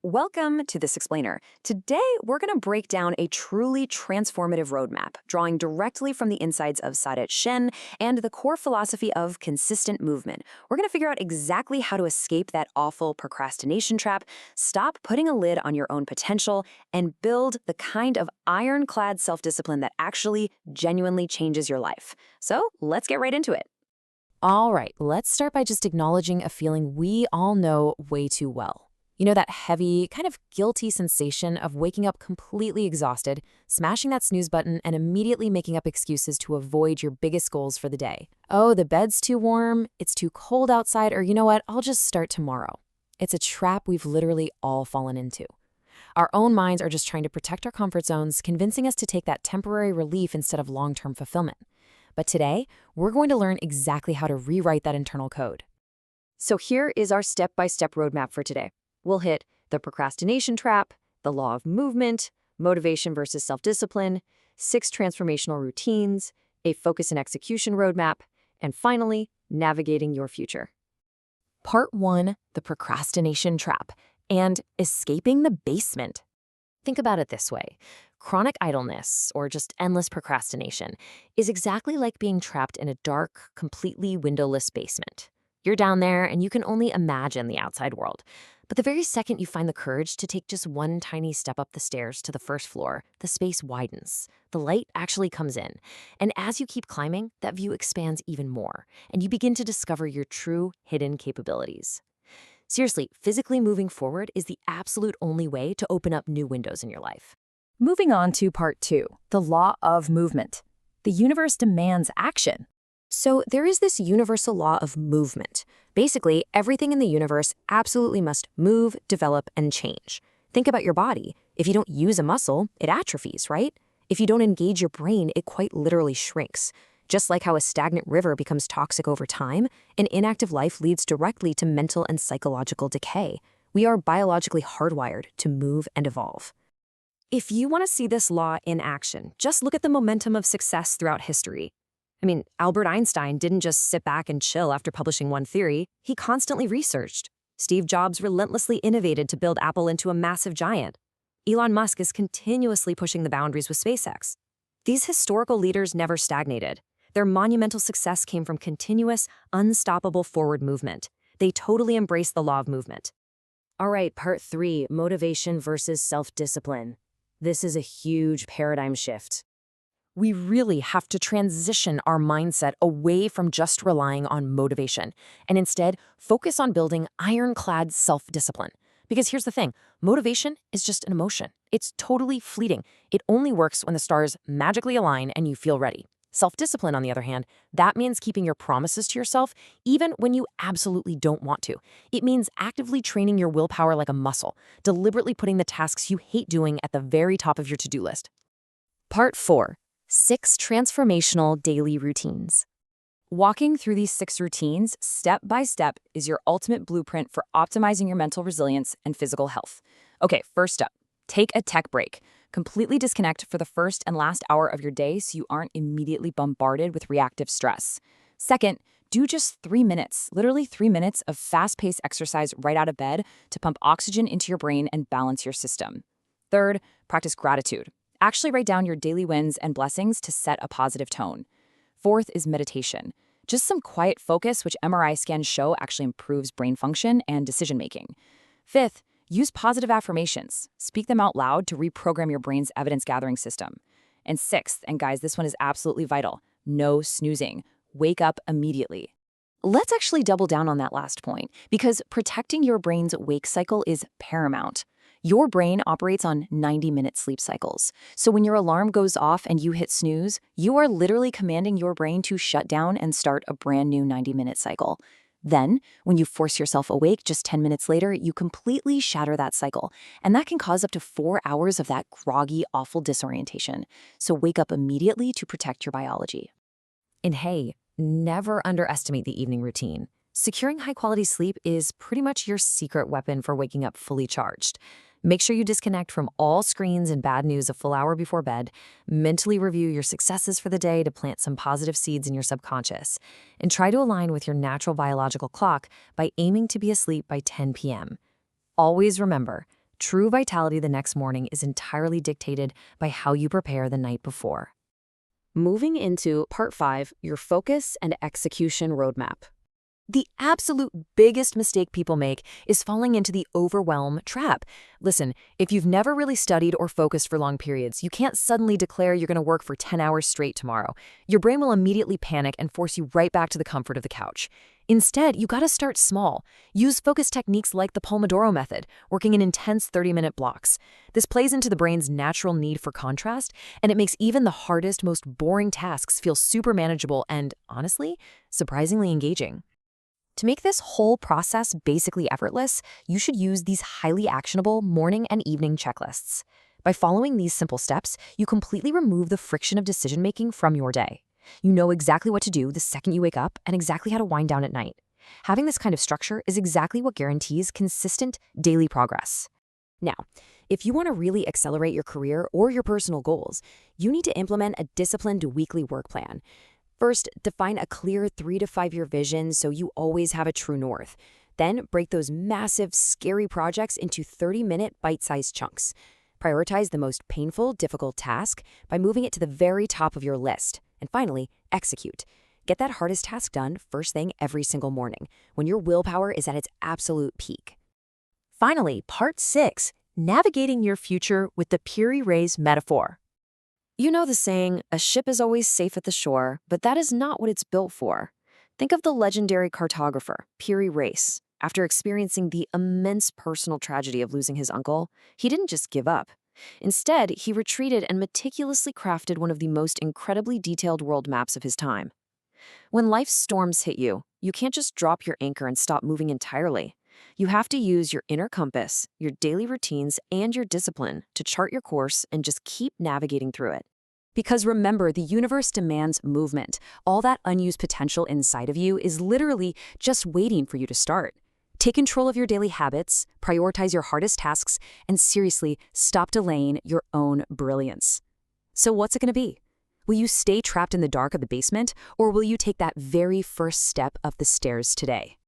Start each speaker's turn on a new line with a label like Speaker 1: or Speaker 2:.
Speaker 1: Welcome to This Explainer. Today, we're going to break down a truly transformative roadmap, drawing directly from the insights of Sadet Shen and the core philosophy of consistent movement. We're going to figure out exactly how to escape that awful procrastination trap, stop putting a lid on your own potential, and build the kind of ironclad self-discipline that actually genuinely changes your life. So, let's get right into it.
Speaker 2: All right, let's start by just acknowledging a feeling we all know way too well. You know, that heavy, kind of guilty sensation of waking up completely exhausted, smashing that snooze button, and immediately making up excuses to avoid your biggest goals for the day. Oh, the bed's too warm, it's too cold outside, or you know what, I'll just start tomorrow. It's a trap we've literally all fallen into. Our own minds are just trying to protect our comfort zones, convincing us to take that temporary relief instead of long-term fulfillment. But today, we're going to learn exactly how to rewrite that internal code.
Speaker 1: So here is our step-by-step roadmap for today. We'll hit the procrastination trap, the law of movement, motivation versus self-discipline, 6 transformational routines, a focus and execution roadmap, and finally, navigating your future.
Speaker 2: Part 1, the procrastination trap, and escaping the basement. Think about it this way. Chronic idleness, or just endless procrastination, is exactly like being trapped in a dark, completely windowless basement. You're down there and you can only imagine the outside world. But the very second you find the courage to take just one tiny step up the stairs to the first floor, the space widens. The light actually comes in. And as you keep climbing, that view expands even more, and you begin to discover your true hidden capabilities. Seriously, physically moving forward is the absolute only way to open up new windows in your life.
Speaker 3: Moving on to part 2, the law of movement. The universe demands action.
Speaker 1: So there is this universal law of movement. Basically, everything in the universe absolutely must move, develop, and change. Think about your body. If you don't use a muscle, it atrophies, right? If you don't engage your brain, it quite literally shrinks. Just like how a stagnant river becomes toxic over time, an inactive life leads directly to mental and psychological decay. We are biologically hardwired to move and evolve. If you want to see this law in action, just look at the momentum of success throughout history. Albert Einstein didn't just sit back and chill after publishing one theory. He constantly researched. Steve Jobs relentlessly innovated to build Apple into a massive giant. Elon Musk is continuously pushing the boundaries with SpaceX. These historical leaders never stagnated. Their monumental success came from continuous, unstoppable forward movement. They totally embraced the law of movement. All right, part 3, motivation versus self-discipline. This is a huge paradigm shift.
Speaker 2: We really have to transition our mindset away from just relying on motivation and instead focus on building ironclad self-discipline. Because here's the thing, motivation is just an emotion. It's totally fleeting. It only works when the stars magically align and you feel ready. Self-discipline, on the other hand, that means keeping your promises to yourself even when you absolutely don't want to. It means actively training your willpower like a muscle, deliberately putting the tasks you hate doing at the very top of your to-do list.
Speaker 1: Part 4. 6 transformational daily routines. Walking through these 6 routines step by step is your ultimate blueprint for optimizing your mental resilience and physical health. Okay, first up, take a tech break. Completely disconnect for the first and last hour of your day so you aren't immediately bombarded with reactive stress. Second, do just 3 minutes, literally 3 minutes of fast-paced exercise right out of bed to pump oxygen into your brain and balance your system. Third, practice gratitude. Actually write down your daily wins and blessings to set a positive tone. Fourth is meditation. Just some quiet focus, which MRI scans show actually improves brain function and decision-making. Fifth, use positive affirmations. Speak them out loud to reprogram your brain's evidence-gathering system. And sixth, and guys, this one is absolutely vital, no snoozing. Wake up immediately. Let's actually double down on that last point, because protecting your brain's wake cycle is paramount. Your brain operates on 90-minute sleep cycles. So when your alarm goes off and you hit snooze, you are literally commanding your brain to shut down and start a brand new 90-minute cycle. Then, when you force yourself awake just 10 minutes later, you completely shatter that cycle. And that can cause up to 4 hours of that groggy, awful disorientation. So wake up immediately to protect your biology. And hey, never underestimate the evening routine. Securing high-quality sleep is pretty much your secret weapon for waking up fully charged. Make sure you disconnect from all screens and bad news a full hour before bed. Mentally review your successes for the day to plant some positive seeds in your subconscious. And try to align with your natural biological clock by aiming to be asleep by 10 p.m. Always remember,
Speaker 2: True vitality the next morning is entirely dictated by how you prepare the night before.
Speaker 1: Moving into Part 5, your focus and execution roadmap.
Speaker 2: The absolute biggest mistake people make is falling into the overwhelm trap. Listen, if you've never really studied or focused for long periods, you can't suddenly declare you're going to work for 10 hours straight tomorrow. Your brain will immediately panic and force you right back to the comfort of the couch. Instead, you got to start small. Use focus techniques like the Pomodoro method, working in intense 30-minute blocks. This plays into the brain's natural need for contrast, and it makes even the hardest, most boring tasks feel super manageable and, honestly, surprisingly engaging. To make this whole process basically effortless, you should use these highly actionable morning and evening checklists. By following these simple steps, you completely remove the friction of decision-making from your day. You know exactly what to do the second you wake up and exactly how to wind down at night. Having this kind of structure is exactly what guarantees consistent daily progress. Now, if you want to really accelerate your career or your personal goals, you need to implement a disciplined weekly work plan. First, define a clear 3 to 5 year vision so you always have a true north. Then, break those massive, scary projects into 30-minute bite-sized chunks. Prioritize the most painful, difficult task by moving it to the very top of your list. And finally, execute. Get that hardest task done first thing every single morning, when your willpower is at its absolute peak.
Speaker 3: Finally, Part 6, navigating your future with the Piri Reis metaphor.
Speaker 2: You know the saying, a ship is always safe at the shore, but that is not what it's built for. Think of the legendary cartographer, Piri Reis. After experiencing the immense personal tragedy of losing his uncle, he didn't just give up. Instead, he retreated and meticulously crafted one of the most incredibly detailed world maps of his time. When life's storms hit you, you can't just drop your anchor and stop moving entirely. You have to use your inner compass, your daily routines, and your discipline to chart your course and just keep navigating through it.
Speaker 1: Because remember, the universe demands movement. All that unused potential inside of you is literally just waiting for you to start. Take control of your daily habits, prioritize your hardest tasks, and seriously, stop delaying your own brilliance. So what's it going to be? Will you stay trapped in the dark of the basement, or will you take that very first step up the stairs today?